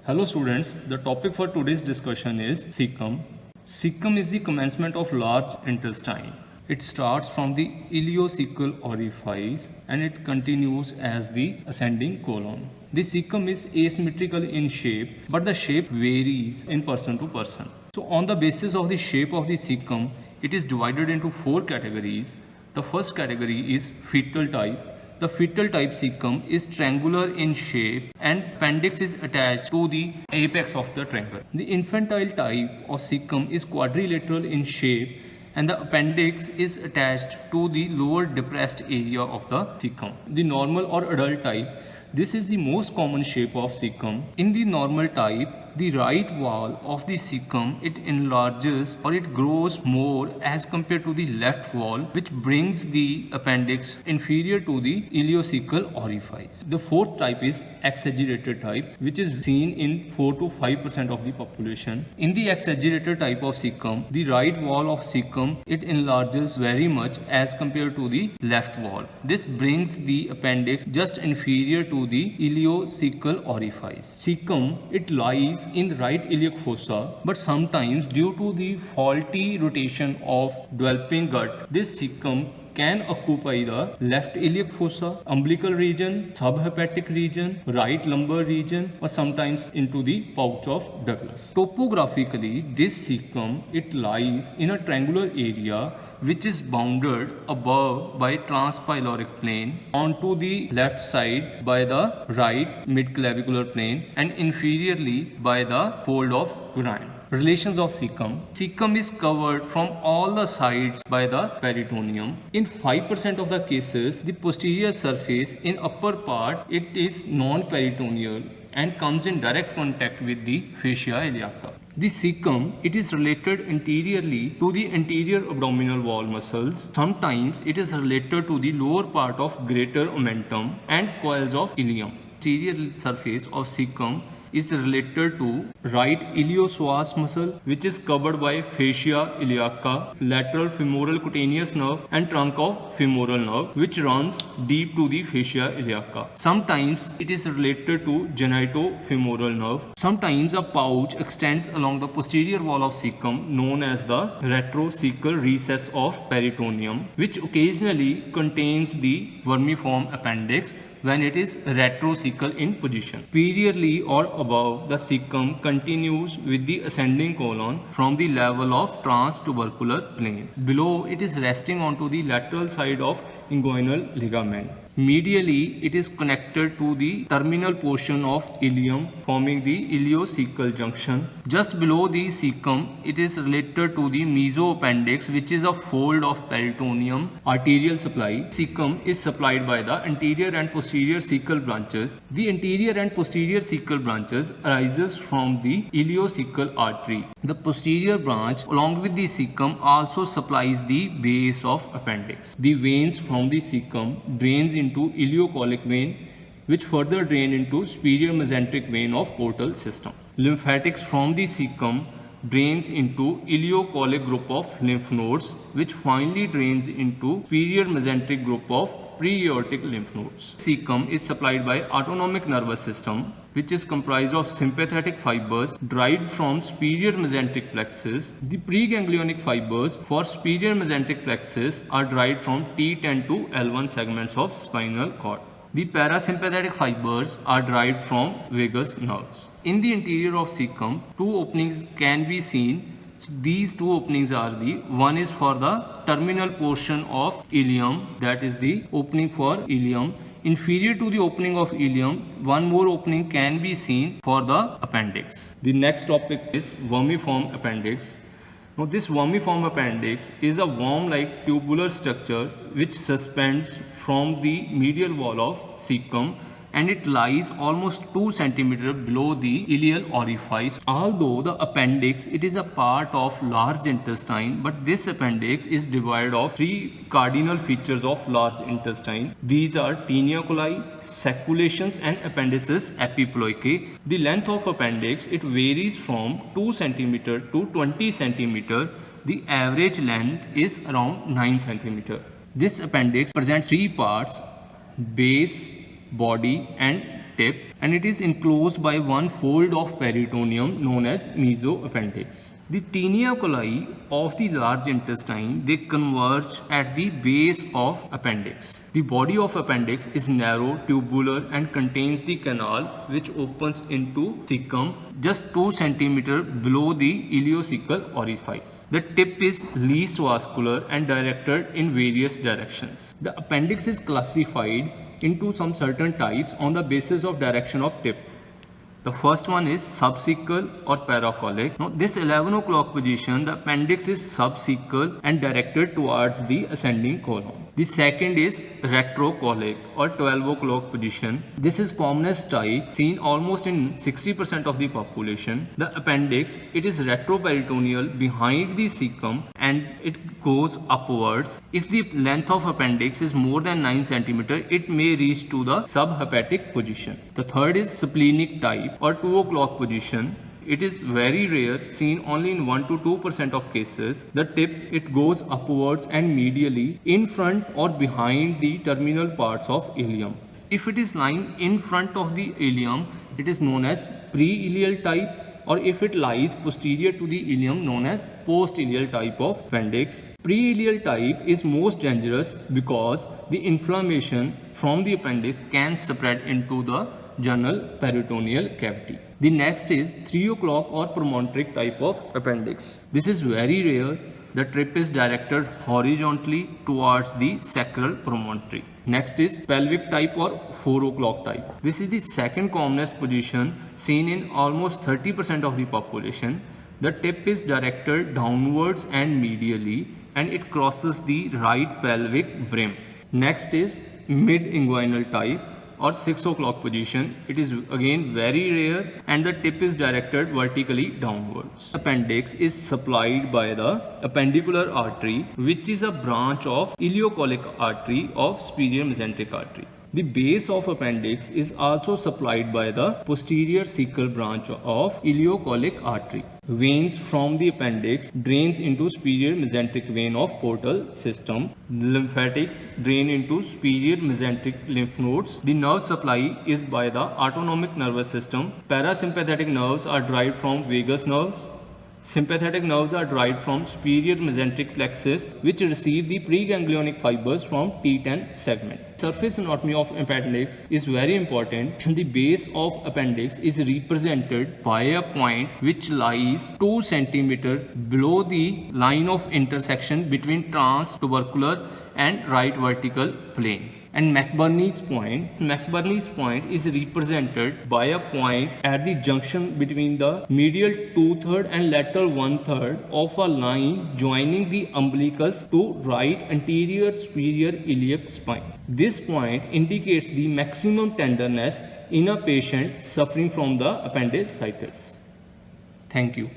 Hello students, the topic for today's discussion is cecum. Cecum is the commencement of large intestine. It starts from the ileocecal orifice and it continues as the ascending colon. The cecum is asymmetrical in shape, but the shape varies in person to person. So on the basis of the shape of the cecum, it is divided into four categories. The first category is fetal type. The fetal type cecum is triangular in shape and appendix is attached to the apex of the triangle. The infantile type of cecum is quadrilateral in shape and the appendix is attached to the lower depressed area of the cecum. The normal or adult type, this is the most common shape of cecum. In the normal type, the right wall of the cecum, it enlarges or it grows more as compared to the left wall, which brings the appendix inferior to the ileocecal orifice. The fourth type is exaggerated type, which is seen in 4 to 5% of the population. In the exaggerated type of cecum, the right wall of cecum, it enlarges very much as compared to the left wall. This brings the appendix just inferior to the ileocecal orifice. Cecum, it lies in the right iliac fossa, but sometimes due to the faulty rotation of developing gut, this cecum can occupy the left iliac fossa, umbilical region, subhepatic region, right lumbar region, or sometimes into the pouch of Douglas. Topographically, this cecum, it lies in a triangular area which is bounded above by transpyloric plane, onto the left side by the right midclavicular plane, and inferiorly by the fold of groin. Relations of cecum. Cecum is covered from all the sides by the peritoneum. In 5% of the cases, the posterior surface in upper part, it is non-peritoneal and comes in direct contact with the fascia iliaca. The cecum, it is related anteriorly to the anterior abdominal wall muscles. Sometimes it is related to the lower part of greater omentum and coils of ileum. Posterior surface of cecum is related to right iliopsoas muscle, which is covered by fascia iliaca, lateral femoral cutaneous nerve, and trunk of femoral nerve, which runs deep to the fascia iliaca. Sometimes it is related to genitofemoral nerve. Sometimes a pouch extends along the posterior wall of cecum, known as the retrocecal recess of peritoneum, which occasionally contains the vermiform appendix when it is retrocecal in position. Superiorly or above, the cecum continues with the ascending colon from the level of transtubercular plane. Below, it is resting onto the lateral side of inguinal ligament. Medially, it is connected to the terminal portion of ileum, forming the ileocecal junction. Just below the cecum, it is related to the mesoappendix, which is a fold of peritoneum arterial supply. Cecum is supplied by the anterior and posterior cecal branches. The anterior and posterior cecal branches arises from the ileocecal artery. The posterior branch, along with the cecum, also supplies the base of appendix. The veins from the cecum drains into ileocolic vein, which further drain into superior mesenteric vein of portal system. Lymphatics from the cecum drains into ileocolic group of lymph nodes, which finally drains into superior mesenteric group of pre-aortic lymph nodes. Cecum is supplied by autonomic nervous system, which is comprised of sympathetic fibers derived from superior mesenteric plexus. The preganglionic fibers for superior mesenteric plexus are derived from T10 to L1 segments of spinal cord. The parasympathetic fibers are derived from vagus nerves. In the interior of cecum, two openings can be seen. So these two openings are one is for the terminal portion of ileum, that is the opening for ileum. Inferior to the opening of ileum, one more opening can be seen for the appendix. The next topic is vermiform appendix. Now this vermiform appendix is a worm-like tubular structure which suspends from the medial wall of cecum, and it lies almost 2 cm below the ileal orifice. Although the appendix, it is a part of large intestine, but this appendix is divided of 3 cardinal features of large intestine. These are tinea coli, sacculations, and appendices epiploicae. The length of appendix, it varies from 2 cm to 20 cm. The average length is around 9 cm. This appendix presents 3 parts: base, body, and tip, and it is enclosed by one fold of peritoneum known as mesoappendix. The tinea coli of the large intestine, they converge at the base of appendix. The body of appendix is narrow, tubular, and contains the canal which opens into cecum just 2 cm below the ileocecal orifice. The tip is least vascular and directed in various directions. The appendix is classified into some certain types on the basis of direction of tip. The first one is subcecal or paracolic. Now this 11 o'clock position, the appendix is subcecal and directed towards the ascending colon. The second is retrocolic or 12 o'clock position. This is commonest type seen almost in 60% of the population. The appendix, it is retroperitoneal behind the cecum and it goes upwards. If the length of appendix is more than 9 cm, it may reach to the subhepatic position. The third is splenic type or 2 o'clock position. It is very rare, seen only in 1 to 2% of cases. The tip, it goes upwards and medially in front or behind the terminal parts of ileum. If it is lying in front of the ileum, it is known as pre-ileal type, or if it lies posterior to the ileum, known as post-ileal type of appendix. Pre-ileal type is most dangerous because the inflammation from the appendix can spread into the general peritoneal cavity. The next is 3 o'clock or promontoric type of appendix. This is very rare. The tip is directed horizontally towards the sacral promontory. Next is pelvic type or 4 o'clock type. This is the second commonest position seen in almost 30% of the population. The tip is directed downwards and medially and it crosses the right pelvic brim. Next is mid-inguinal type or 6 o'clock position. It is again very rare and the tip is directed vertically downwards. Appendix is supplied by the appendicular artery, which is a branch of ileocolic artery of superior mesenteric artery. The base of appendix is also supplied by the posterior cecal branch of ileocolic artery. Veins from the appendix drains into superior mesenteric vein of portal system. Lymphatics drain into superior mesenteric lymph nodes. The nerve supply is by the autonomic nervous system. Parasympathetic nerves are derived from vagus nerves. Sympathetic nerves are derived from superior mesenteric plexus, which receive the preganglionic fibers from T10 segment. Surface anatomy of appendix is very important. The base of appendix is represented by a point which lies 2 cm below the line of intersection between transtubercular and right vertical plane. And McBurney's point is represented by a point at the junction between the medial 2/3 and lateral 1/3 of a line joining the umbilicus to right anterior superior iliac spine. This point indicates the maximum tenderness in a patient suffering from the appendicitis. Thank you.